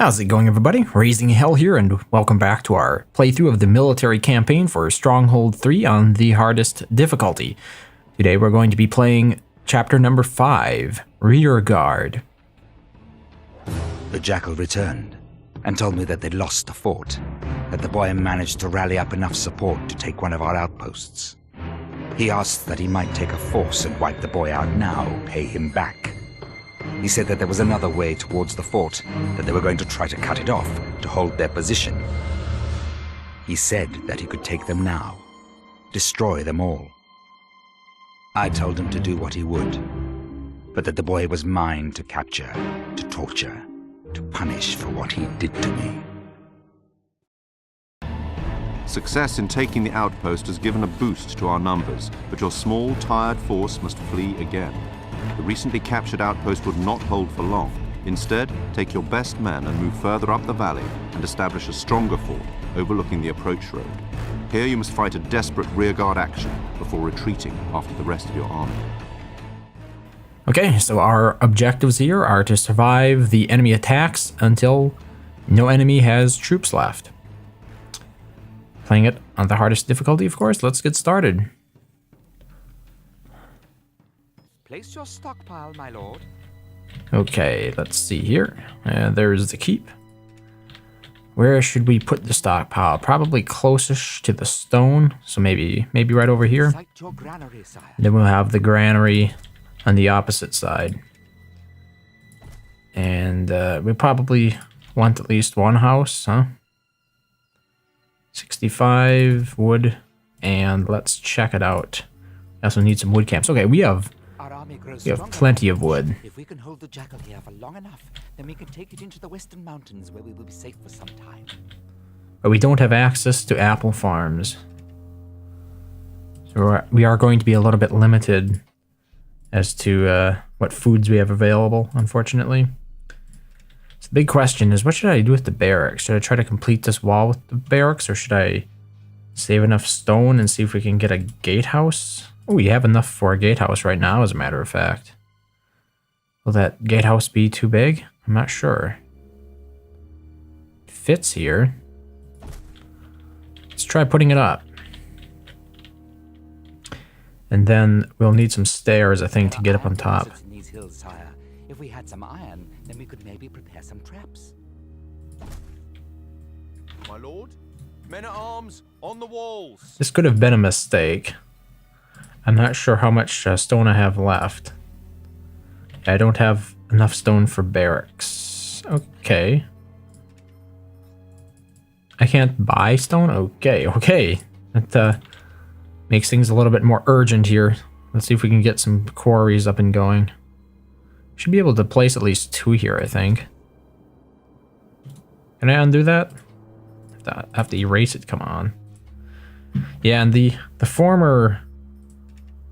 How's it going, everybody? RazingHel here, and welcome back to our playthrough of the military campaign for Stronghold 3 on the hardest difficulty. Today we're going to be playing chapter number 5, Rearguard. The Jackal returned and told me that they'd lost the fort, that the boy managed to rally up enough support to take one of our outposts. He asked that he might take a force and wipe the boy out now, pay him back. He said that there was another way towards the fort, that they were going to try to cut it off to hold their position. He said that he could take them now, destroy them all. I told him to do what he would, but that the boy was mine to capture, to torture, to punish for what he did to me. Success in taking the outpost has given a boost to our numbers, but your small, tired force must flee again. The recently captured outpost would not hold for long. Instead, take your best men and move further up the valley and establish a stronger fort overlooking the approach road. Here you must fight a desperate rearguard action before retreating after the rest of your army. Okay, so our objectives here are to survive the enemy attacks until no enemy has troops left. Playing it on the hardest difficulty, of course. Let's get started. Place your stockpile, my lord. Okay, let's see here. There's the keep. Where should we put the stockpile? Probably closest to the stone, so maybe right over here. Site your granary, sire. Then we'll have the granary on the opposite side. And we probably want at least one house, huh? 65 wood, and let's check it out. We also need some wood camps. Okay, we have plenty of wood. If we can hold the Jackal here for long enough, then we can take it into the western mountains where we will be safe for some time. But we don't have access to apple farms. So we are going to be a little bit limited as to what foods we have available, unfortunately. So the big question is, what should I do with the barracks? Should I try to complete this wall with the barracks, or should I save enough stone and see if we can get a gatehouse? Oh, we have enough for a gatehouse right now, as a matter of fact. Will that gatehouse be too big? I'm not sure. It fits here. Let's try putting it up. And then we'll need some stairs, I think, to get up on top. In these hills, sire. If we had some iron, then we could maybe prepare some traps. My lord, men at arms on the walls. This could have been a mistake. I'm not sure how much stone I have left. I don't have enough stone for barracks. Okay. I can't buy stone? Okay. That makes things a little bit more urgent here. Let's see if we can get some quarries up and going. Should be able to place at least 2 here, I think. Can I undo that? I have to erase it, come on. Yeah, and the former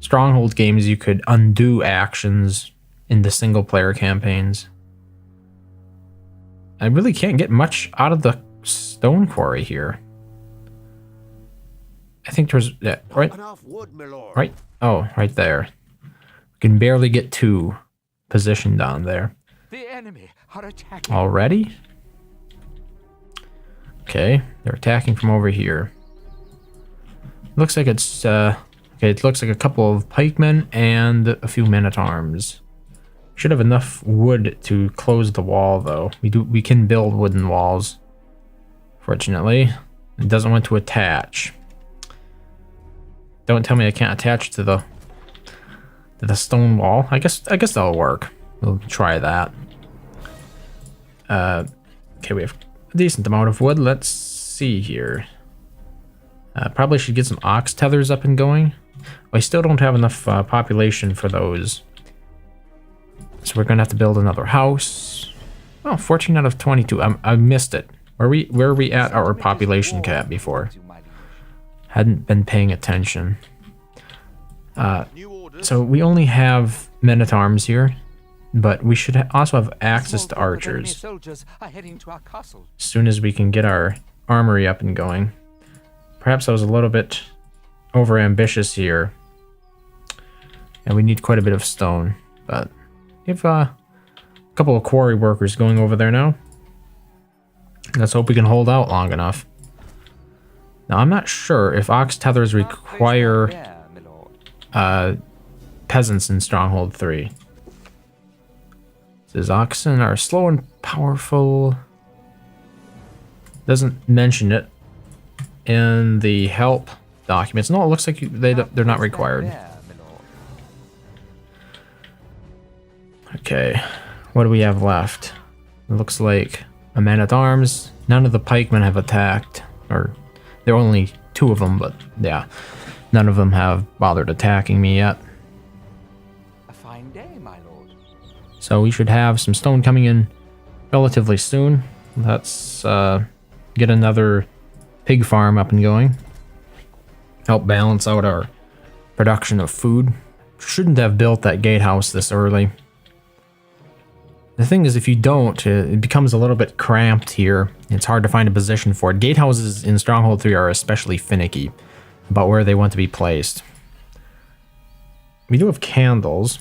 Stronghold games, you could undo actions in the single player campaigns. I really can't get much out of the stone quarry here. I think there's right. Oh, right there. We can barely get 2 positioned down there. The enemy are attacking. Already? Okay, they're attacking from over here. Looks like it's okay, it looks like a couple of pikemen and a few men-at-arms. Should have enough wood to close the wall, though. We can build wooden walls. Fortunately, it doesn't want to attach. Don't tell me I can't attach to the stone wall. I guess that'll work. We'll try that. Okay, we have a decent amount of wood. Let's see here. Probably should get some ox tethers up and going. I still don't have enough population for those. So we're gonna have to build another house. Oh, 14 out of 22. I missed it. Where are we at our population cap before? Hadn't been paying attention. So we only have men-at-arms here, but we should also have access to archers as soon as we can get our armory up and going. Perhaps I was a little bit over-ambitious here, and we need quite a bit of stone, but we have a couple of quarry workers going over there now. Let's hope we can hold out long enough. Now, I'm not sure if ox tethers require peasants in Stronghold 3. It says oxen are slow and powerful. Doesn't mention it in the help documents. No, it looks like they're not required. Okay, what do we have left? It looks like a man-at-arms. None of the pikemen have attacked, or there are only 2 of them, but yeah, none of them have bothered attacking me yet. A fine day, my lord. So we should have some stone coming in relatively soon. Let's get another pig farm up and going. Help balance out our production of food. Shouldn't have built that gatehouse this early. The thing is, if you don't, it becomes a little bit cramped here. It's hard to find a position for it. Gatehouses in Stronghold 3 are especially finicky about where they want to be placed. We do have candles.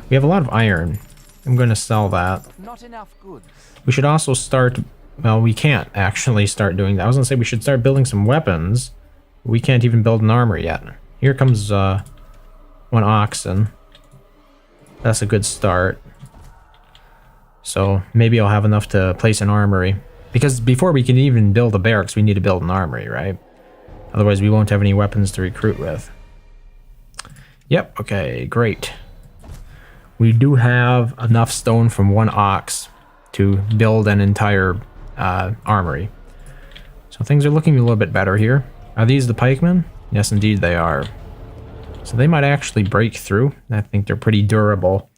We have a lot of iron. I'm going to sell that. Not enough goods. We should also start... Well, we can't actually start doing that. I was going to say we should start building some weapons. We can't even build an armor yet. Here comes 1 oxen. That's a good start. So maybe I'll have enough to place an armory. Because before we can even build a barracks, we need to build an armory, right? Otherwise, we won't have any weapons to recruit with. Yep, okay, great. We do have enough stone from 1 ox to build an entire armory. So things are looking a little bit better here. Are these the pikemen? Yes, indeed they are. So they might actually break through. I think they're pretty durable.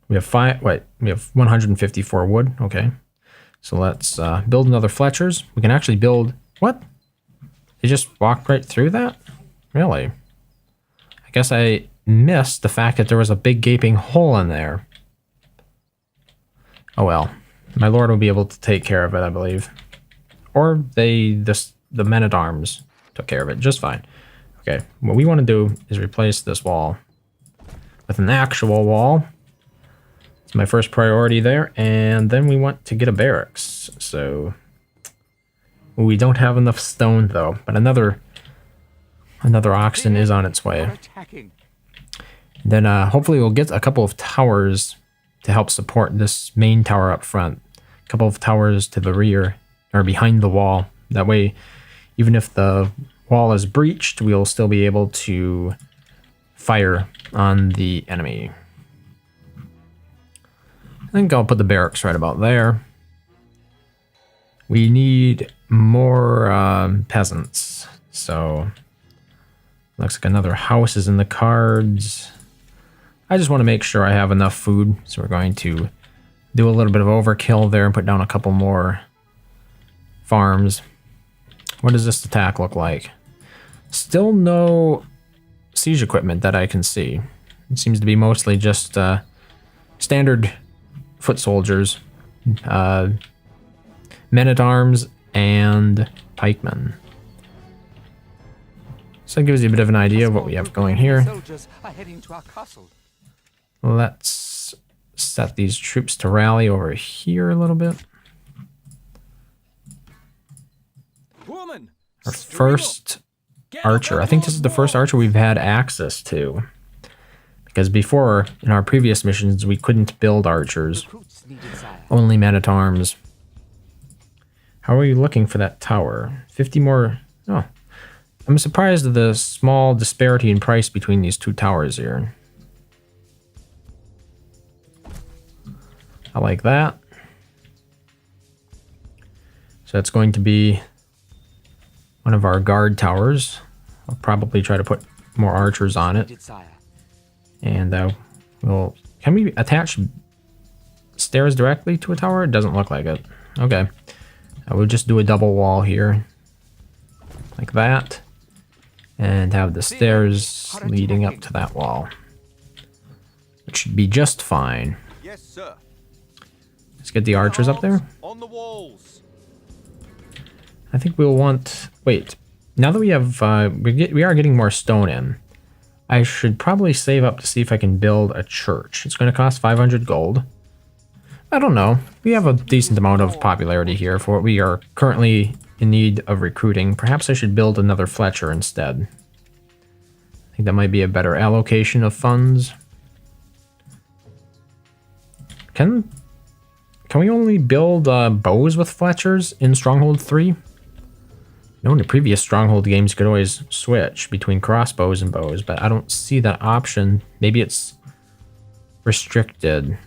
We have 154 wood. Okay. So let's build another Fletcher's. We can actually build... What? They just walked right through that? Really? I guess I missed the fact that there was a big gaping hole in there. Oh well. My lord will be able to take care of it, I believe. Or the men-at-arms took care of it just fine. Okay, what we want to do is replace this wall with an actual wall. It's my first priority there, and then we want to get a barracks. So we don't have enough stone though, but another oxen is on its way. Then hopefully we'll get a couple of towers to help support this main tower up front. A couple of towers to the rear or behind the wall. That way, even if the wall is breached, we'll still be able to fire on the enemy. I think I'll put the barracks right about there. We need more peasants. So, looks like another house is in the cards. I just want to make sure I have enough food. So we're going to do a little bit of overkill there and put down a couple more farms. What does this attack look like? Still no siege equipment that I can see. It seems to be mostly just standard foot soldiers, men-at-arms, and pikemen. So that gives you a bit of an idea of what we have going here. Soldiers are heading to our castle. Let's set these troops to rally over here a little bit. Woman, Our first archer. I think this is the first archer we've had access to. Because before, in our previous missions, we couldn't build archers. Only men-at-arms. How are you looking for that tower? 50 more... Oh. I'm surprised at the small disparity in price between these 2 towers here. I like that. So that's going to be one of our guard towers. I'll probably try to put more archers on it. And can we attach stairs directly to a tower? It doesn't look like it. Okay. We'll just do a double wall here. Like that. And have the stairs leading up to that wall. It should be just fine. Yes, sir. Let's get the archers up there. On the walls. I think we'll want... Wait. Now that we have... we are getting more stone in. I should probably save up to see if I can build a church. It's going to cost 500 gold. I don't know. We have a decent amount of popularity here for what we are currently in need of recruiting. Perhaps I should build another Fletcher instead. I think that might be a better allocation of funds. Can we only build bows with Fletchers in Stronghold 3? You know, in the previous Stronghold games, you could always switch between crossbows and bows, but I don't see that option. Maybe it's restricted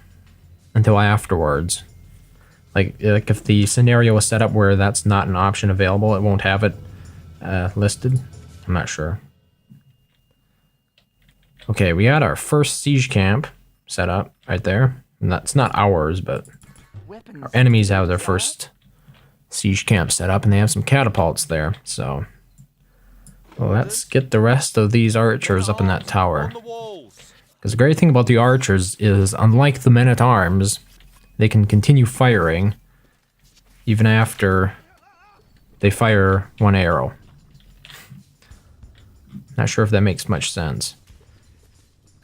until afterwards. Like if the scenario is set up where that's not an option available, it won't have it listed. I'm not sure. Okay, we got our first siege camp set up right there. And that's not ours, but our enemies have their first siege camp set up, and they have some catapults there. So, well, let's get the rest of these archers up in that tower. Because the great thing about the archers is, unlike the men-at-arms, they can continue firing even after they fire one arrow. Not sure if that makes much sense.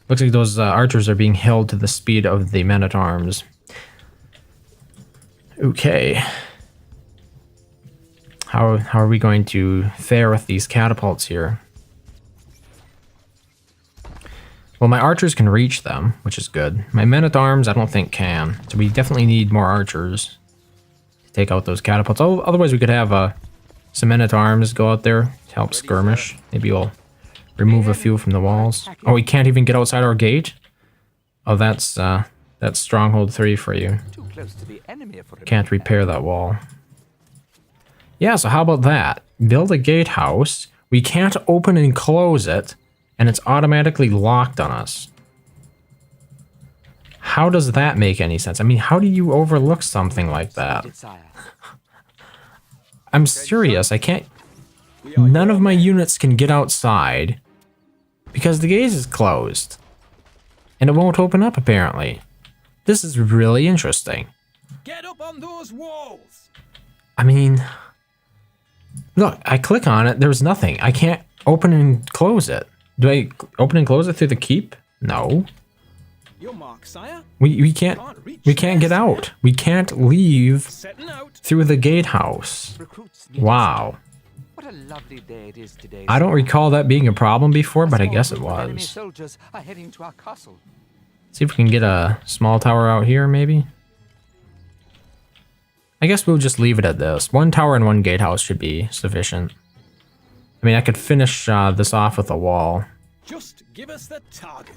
Looks like those archers are being held to the speed of the men-at-arms. Okay. How are we going to fare with these catapults here? Well, my archers can reach them, which is good. My men-at-arms, I don't think can. So we definitely need more archers to take out those catapults. Oh, otherwise, we could have some men-at-arms go out there to help skirmish. Maybe we'll remove a few from the walls. Oh, we can't even get outside our gate? Oh, that's Stronghold 3 for you. Can't repair that wall. Yeah, so how about that? Build a gatehouse. We can't open and close it, and it's automatically locked on us. How does that make any sense? I mean, how do you overlook something like that? I'm serious. I can't... None of my units can get outside because the gate is closed. And it won't open up, apparently. This is really interesting. Get up on those walls. I mean... Look, I click on it, there's nothing. I can't open and close it. Do I open and close it through the keep? No. Your mark, sire. We can't get out. We can't leave through the gatehouse. Wow. What a lovely day it is today. I don't recall that being a problem before, but I guess it was. Soldiers are heading to our castle. See if we can get a small tower out here, maybe. I guess we'll just leave it at this. One tower and one gatehouse should be sufficient. I mean, I could finish this off with a wall. Just give us the target.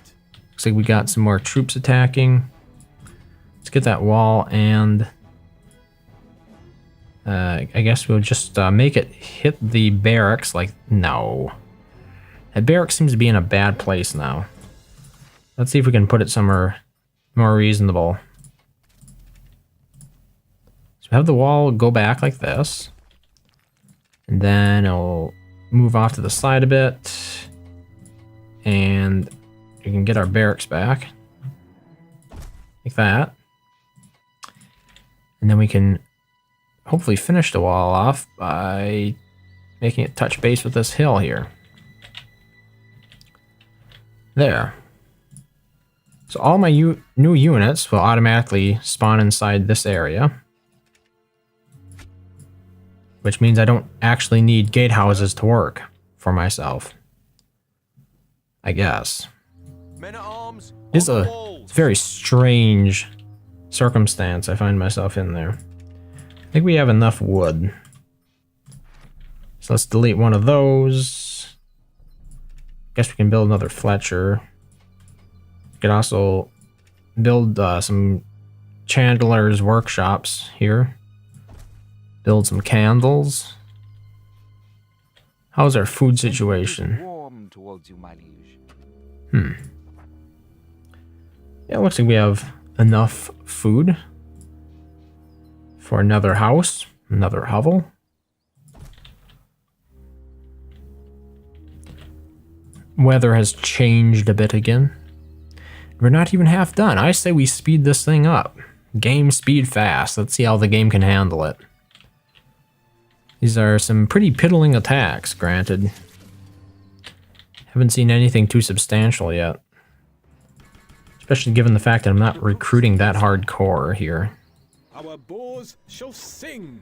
Looks like we got some more troops attacking. Let's get that wall, and I guess we'll just make it hit the barracks. Like, no. That barracks seems to be in a bad place now. Let's see if we can put it somewhere more reasonable. Have the wall go back like this, and then it'll move off to the side a bit, and we can get our barracks back like that, and then we can hopefully finish the wall off by making it touch base with this hill here. There. So all my new units will automatically spawn inside this area, which means I don't actually need gatehouses to work for myself. I guess. It's a very strange circumstance I find myself in there. I think we have enough wood. So let's delete one of those. Guess we can build another Fletcher. We could also build some chandlers' workshops here. Build some candles. How's our food situation? Yeah, it looks like we have enough food for another house, another hovel. Weather has changed a bit again. We're not even half done. I say we speed this thing up. Game speed fast. Let's see how the game can handle it. These are some pretty piddling attacks, granted. Haven't seen anything too substantial yet. Especially given the fact that I'm not recruiting that hardcore here. Our boars shall sing.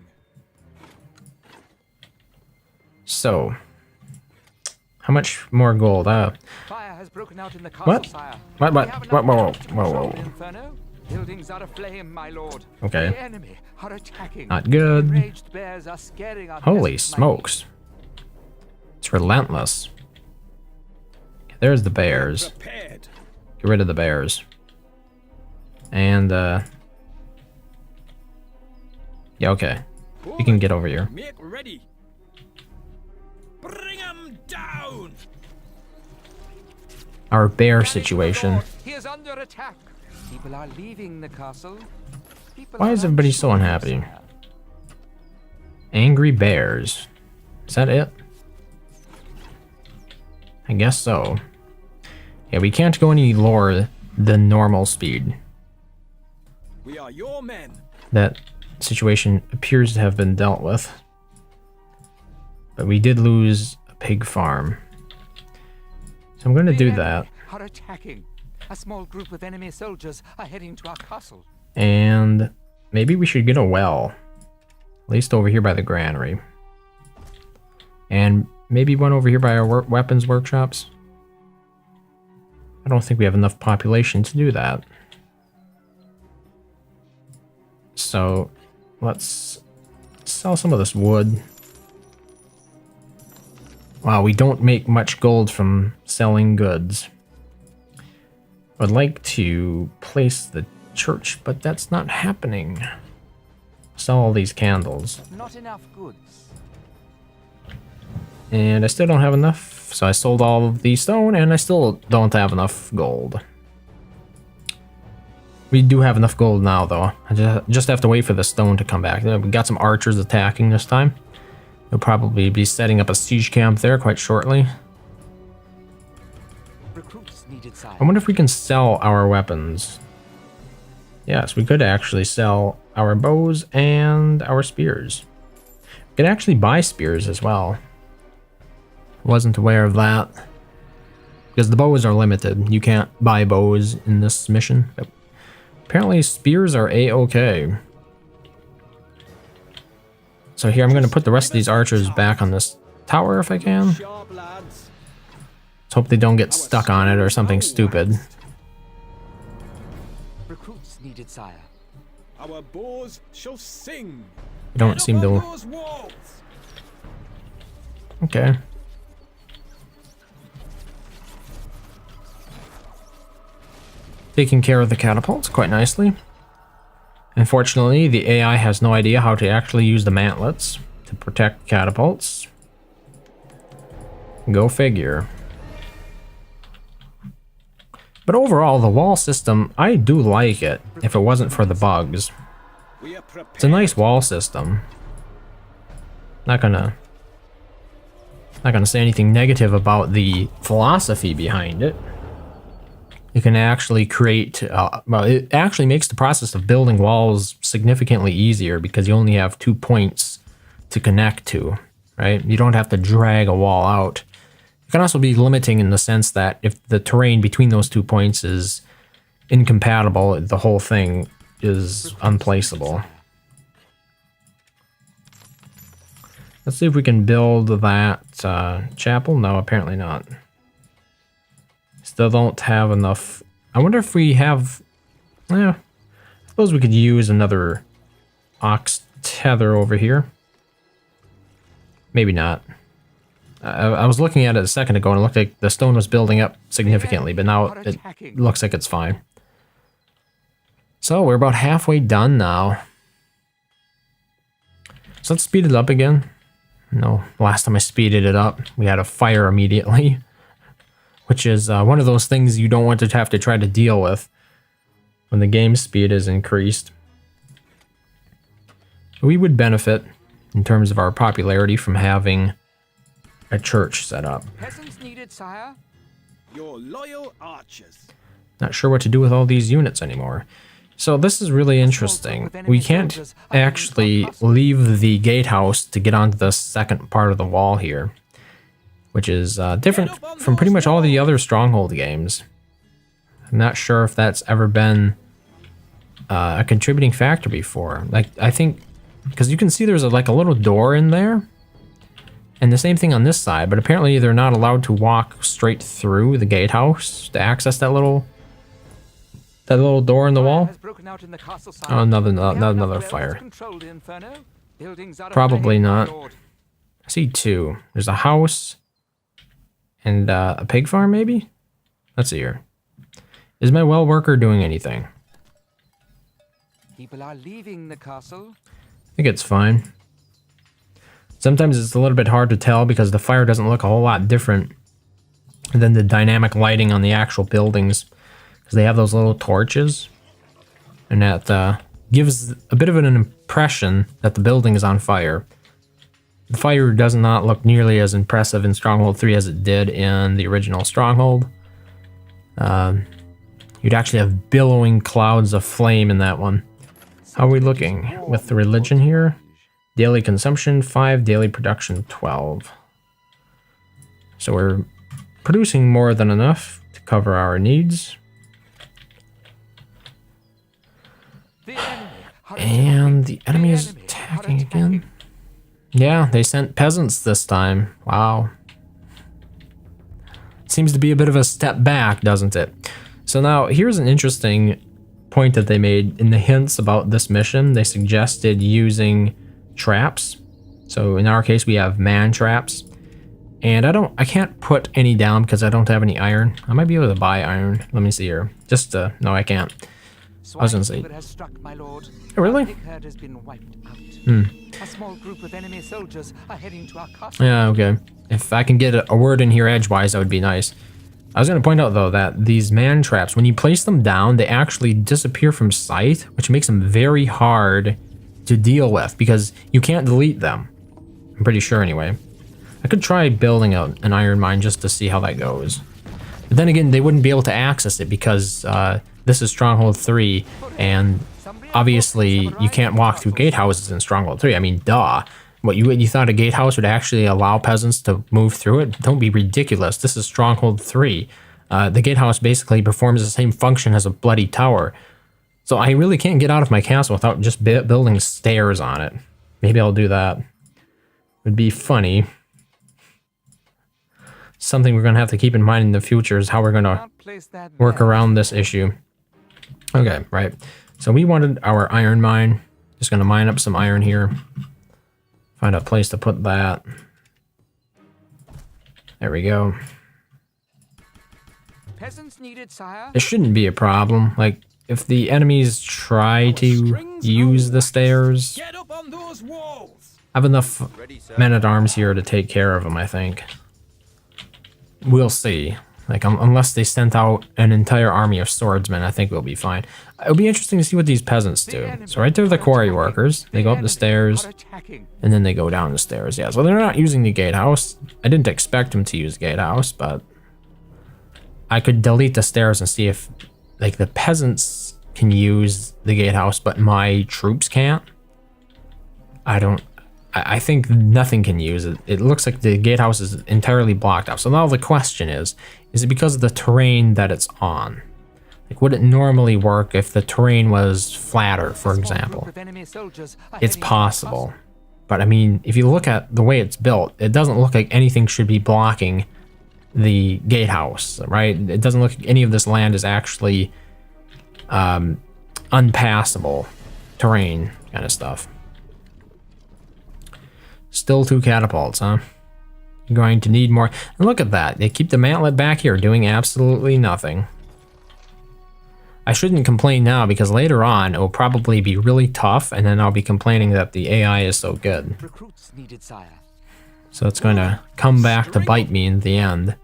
So, how much more gold? Fire has broken out in the castle, What? sire. What? We have Whoa, enough whoa, damage to whoa, control whoa. the Inferno. Buildings are aflame, my lord. Okay. The enemy are attacking. Not good. Enraged bears are scaring our Holy peasants, my smokes. It's relentless. There's the bears. Prepared. Get rid of the bears. And, yeah, okay. We can get over here. Make ready. Bring 'em down. Our bear lord. situation. He is under attack. People are leaving the castle. People Why are is everybody so unsure, unhappy? sire. Angry bears. Is that it? I guess so. Yeah, we can't go any lower than normal speed. We are your men. That situation appears to have been dealt with. But we did lose a pig farm. So I'm going to The do enemy that. Are attacking. A small group of enemy soldiers are heading to our castle. And maybe we should get a well. At least over here by the granary. And maybe one over here by our weapons workshops. I don't think we have enough population to do that. So let's sell some of this wood. Wow, we don't make much gold from selling goods. I'd like to place the church, but that's not happening. Sell all these candles. Not enough goods. And I still don't have enough, so I sold all of the stone, and I still don't have enough gold. We do have enough gold now, though. I just have to wait for the stone to come back. We got some archers attacking this time. We'll probably be setting up a siege camp there quite shortly. Recruits needed, sire. I wonder if we can sell our weapons. Yes, we could actually sell our bows and our spears. We could actually buy spears as well. Wasn't aware of that. Because the bows are limited. You can't buy bows in this mission. But apparently spears are a-okay. So here I'm going to put the rest of these archers back on this tower if I can. Sharp lads. Let's hope they don't get stuck on it or something stupid. Recruits needed, sire. Our boars shall sing. They don't seem to... Those walls. Okay. Taking care of the catapults quite nicely. Unfortunately, the AI has no idea how to actually use the mantlets to protect catapults. Go figure. But overall, the wall system, I do like it, if it wasn't for the bugs. We are prepared. It's a nice wall system. Not gonna say anything negative about the philosophy behind it. You can actually create, well, it actually makes the process of building walls significantly easier because you only have 2 points to connect to, right? You don't have to drag a wall out. It can also be limiting in the sense that if the terrain between those 2 points is incompatible, the whole thing is unplaceable. Let's see if we can build that chapel. No, apparently not. Still don't have enough. I wonder if we have... Yeah, I suppose we could use another ox tether over here. Maybe not. I was looking at it a second ago and it looked like the stone was building up significantly, but now it looks like it's fine. So we're about halfway done now. So let's speed it up again. No, last time I speeded it up, we had a fire immediately. Which is one of those things you don't want to have to try to deal with when the game speed is increased. We would benefit in terms of our popularity from having a church set up. Peasants needed, sire. Your loyal archers. Not sure what to do with all these units anymore. So this is really interesting. We can't actually leave the gatehouse to get onto the second part of the wall here, which is different from pretty much all the other Stronghold games. I'm not sure if that's ever been a contributing factor before. Like, I think, because you can see there's like a little door in there, and the same thing on this side, but apparently they're not allowed to walk straight through the gatehouse to access that little door in the wall. Oh, another fire. Probably not. I see two. There's a house and a pig farm, maybe? Let's see here. Is my well worker doing anything? People are leaving the castle. I think it's fine. Sometimes it's a little bit hard to tell because the fire doesn't look a whole lot different than the dynamic lighting on the actual buildings, because they have those little torches, and that gives a bit of an impression that the building is on fire. The fire does not look nearly as impressive in Stronghold 3 as it did in the original Stronghold. You'd actually have billowing clouds of flame in that one. How are we looking with the religion here? Daily consumption 5, daily production 12. So we're producing more than enough to cover our needs. And the enemy is attacking again. Yeah, they sent peasants this time. Wow. Seems to be a bit of a step back, doesn't it? So now here's an interesting point that they made in the hints about this mission. They suggested using traps. So in our case, we have man traps. And I can't put any down because I don't have any iron. I might be able to buy iron. Let me see here. No, I can't. I was gonna say. Oh, really? A small group of enemy soldiers are heading to our castle. Yeah, okay. If I can get a word in here edgewise, that would be nice. I was going to point out, though, that these man traps, when you place them down, they actually disappear from sight, which makes them very hard to deal with because you can't delete them. I'm pretty sure, anyway. I could try building an iron mine just to see how that goes. But then again, they wouldn't be able to access it because this is Stronghold 3, and obviously you can't walk through gatehouses in Stronghold 3. I mean, duh. What, you thought a gatehouse would actually allow peasants to move through it? Don't be ridiculous. This is Stronghold 3. The gatehouse basically performs the same function as a bloody tower. So I really can't get out of my castle without just building stairs on it. Maybe I'll do that. Would be funny. Something we're going to have to keep in mind in the future is how we're going to work around this issue. Okay, right. So we wanted our iron mine. Just going to mine up some iron here. Find a place to put that. There we go. Peasants needed, sire. It shouldn't be a problem. Like, if the enemies try to use the stairs, Get up on those walls. I have enough men-at-arms here to take care of them, I think. We'll see. Like, unless they sent out an entire army of swordsmen, I think we'll be fine. It'll be interesting to see what these peasants do. So right there are the quarry workers. They go up the stairs, and then they go down the stairs. Yeah, so they're not using the gatehouse. I didn't expect them to use gatehouse, but I could delete the stairs and see if, like, the peasants can use the gatehouse, but my troops can't. I think nothing can use it. It looks like the gatehouse is entirely blocked off. So now the question is it because of the terrain that it's on? Like, would it normally work if the terrain was flatter, for example? It's possible. But I mean, if you look at the way it's built, it doesn't look like anything should be blocking the gatehouse, right? It doesn't look like any of this land is actually unpassable terrain kind of stuff. Still 2 catapults, huh? You're going to need more. And look at that. They keep the mantlet back here doing absolutely nothing. I shouldn't complain now because later on it will probably be really tough, and then I'll be complaining that the AI is so good. Recruits needed, sire. So it's going to come back to bite me in the end.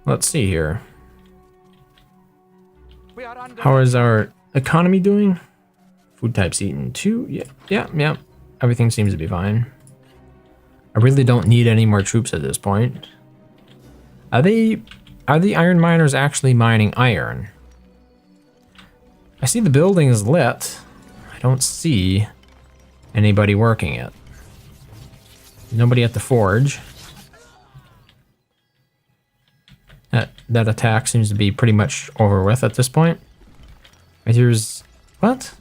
Let's see here. How is our economy doing? Food types eaten 2. Yeah. Everything seems to be fine. I really don't need any more troops at this point. Are the iron miners actually mining iron? I see the building is lit. I don't see anybody working it. Nobody at the forge. that attack seems to be pretty much over with at this point. Right, here's... What?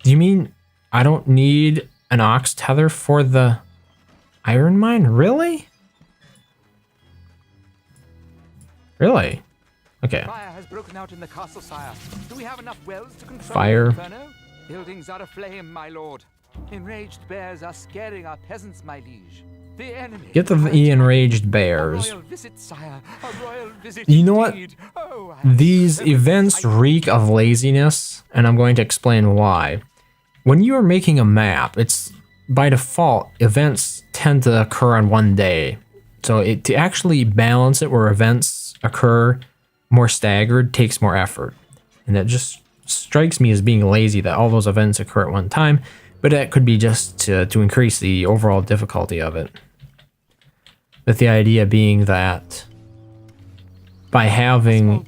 Do you mean I don't need an ox tether for the iron mine? Really? Really? Okay. Fire has broken out in the castle, sire. Do we have enough wells to control Fire. the inferno? Buildings are aflame, my lord. Enraged bears are scaring our peasants, my liege. The enemy. Get the enraged bears. A royal visit, sire. A royal visit. You know what? Indeed. Oh, I am These so events excited. reek of laziness, and I'm going to explain why. When you are making a map, it's by default, events tend to occur on one day. So to actually balance it where events occur more staggered takes more effort. And that just strikes me as being lazy that all those events occur at one time, but that could be just to increase the overall difficulty of it. With the idea being that by having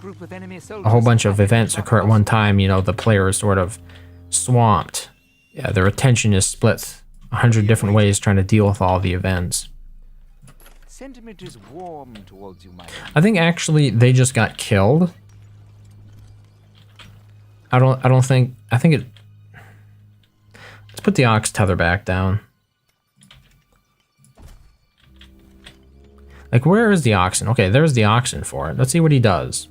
a whole bunch of events occur at one time, you know, the player is sort of swamped. Yeah, their attention is split 100 different ways trying to deal with all the events. Sentiment is warm towards you, my lord. I think actually they just got killed. I think it... Let's put the ox tether back down. Like, where is the oxen? Okay, there's the oxen for it. Let's see what he does.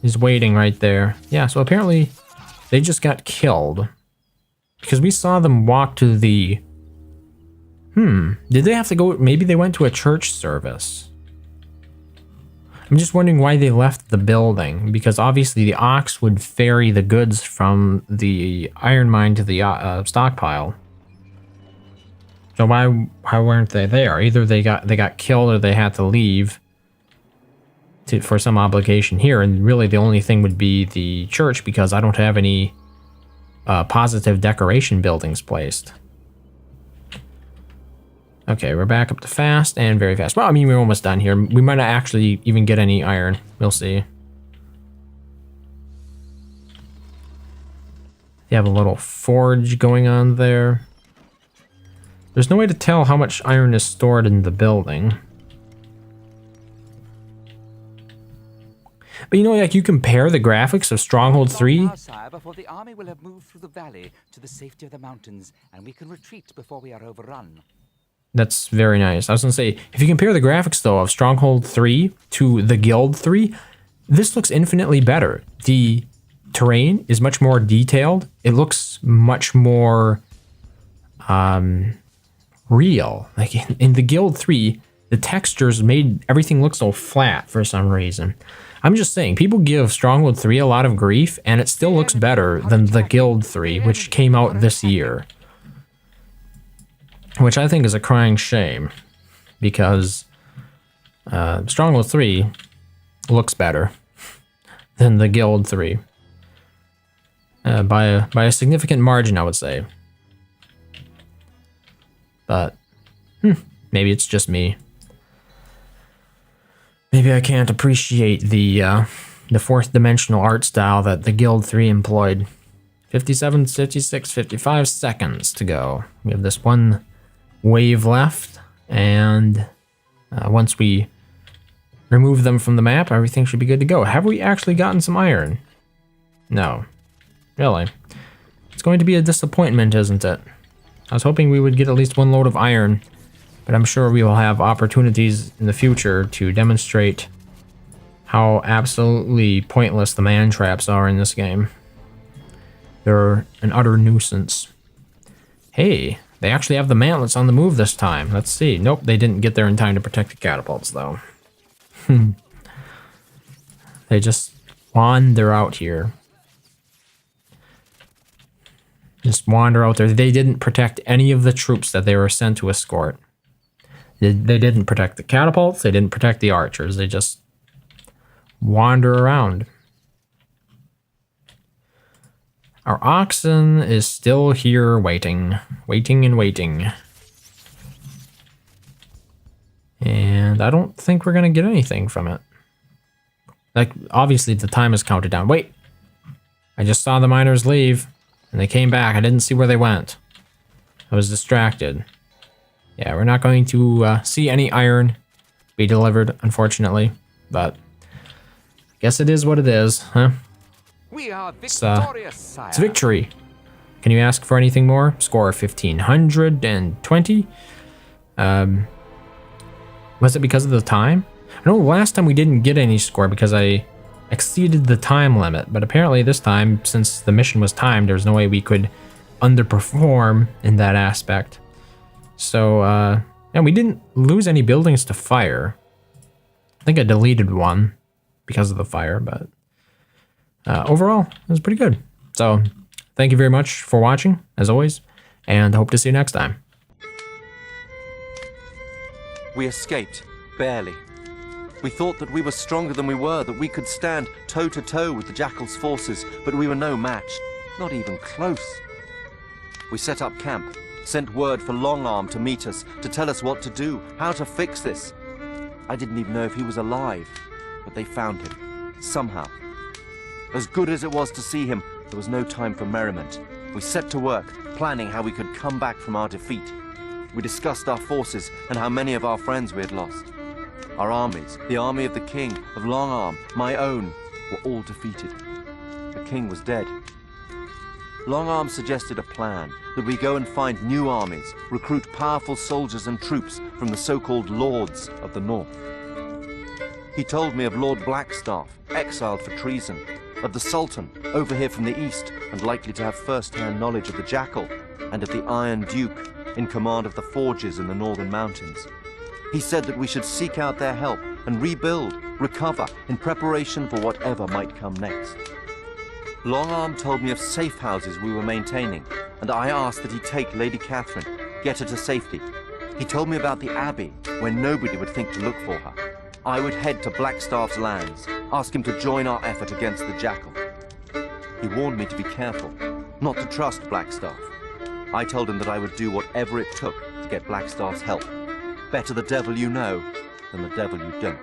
He's waiting right there. Yeah, so apparently they just got killed. Because we saw them walk to the... Did they have to go... Maybe they went to a church service. I'm just wondering why they left the building. Because obviously the ox would ferry the goods from the iron mine to the stockpile. So why weren't they there? Either they got killed or they had to leave for some obligation here. And really the only thing would be the church, because I don't have any positive decoration buildings placed. Okay, we're back up to fast and very fast. Well, I mean, we're almost done here. We might not actually even get any iron. We'll see. You have a little forge going on there. There's no way to tell how much iron is stored in the building. But you know, like, you compare the graphics of Stronghold 3. Before the army will have moved through the valley to the safety of the mountains, and we can retreat before we are overrun. That's very nice. I was going to say, if you compare the graphics, though, of Stronghold 3 to the Guild 3, this looks infinitely better. The terrain is much more detailed. It looks much more real. Like in the Guild 3, the textures made everything look so flat for some reason. I'm just saying, people give Stronghold 3 a lot of grief, and it still looks better than the Guild 3, which came out this year. Which I think is a crying shame, because Stronghold 3 looks better than the Guild 3. By a significant margin, I would say. But, maybe it's just me. Maybe I can't appreciate the fourth dimensional art style that the Guild 3 employed. 57, 56, 55 seconds to go. We have this one wave left, and once we remove them from the map, everything should be good to go. Have we actually gotten some iron? No. Really? It's going to be a disappointment, isn't it? I was hoping we would get at least one load of iron, but I'm sure we will have opportunities in the future to demonstrate how absolutely pointless the man traps are in this game. They're an utter nuisance. Hey, they actually have the mantlets on the move this time. Let's see. Nope, they didn't get there in time to protect the catapults, though. They just wander out here. Just wander out there. They didn't protect any of the troops that they were sent to escort. They didn't protect the catapults. They didn't protect the archers. They just wander around. Our oxen is still here waiting. Waiting and waiting. And I don't think we're going to get anything from it. Like, obviously the time is counted down. Wait! I just saw the miners leave. And they came back. I didn't see where they went. I was distracted. Yeah, we're not going to see any iron be delivered, unfortunately. But I guess it is what it is, huh? We are victorious, sire. It's victory. Can you ask for anything more? Score 1520. Was it because of the time? I know last time we didn't get any score because I exceeded the time limit, but apparently this time, since the mission was timed, there was no way we could underperform in that aspect. So, and we didn't lose any buildings to fire. I think I deleted one because of the fire, but overall, it was pretty good. So, thank you very much for watching, as always, and hope to see you next time. We escaped, barely. We thought that we were stronger than we were, that we could stand toe-to-toe with the Jackal's forces, but we were no match, not even close. We set up camp, sent word for Longarm to meet us, to tell us what to do, how to fix this. I didn't even know if he was alive, but they found him, somehow. As good as it was to see him, there was no time for merriment. We set to work, planning how we could come back from our defeat. We discussed our forces and how many of our friends we had lost. Our armies, the army of the king, of Longarm, my own, were all defeated. The king was dead. Longarm suggested a plan, that we go and find new armies, recruit powerful soldiers and troops from the so-called lords of the north. He told me of Lord Blackstaff, exiled for treason, of the Sultan, over here from the east, and likely to have first-hand knowledge of the Jackal, and of the Iron Duke, in command of the forges in the northern mountains. He said that we should seek out their help and rebuild, recover, in preparation for whatever might come next. Longarm told me of safe houses we were maintaining, and I asked that he take Lady Catherine, get her to safety. He told me about the Abbey, where nobody would think to look for her. I would head to Blackstaff's lands, ask him to join our effort against the Jackal. He warned me to be careful, not to trust Blackstaff. I told him that I would do whatever it took to get Blackstaff's help. Better the devil you know than the devil you don't.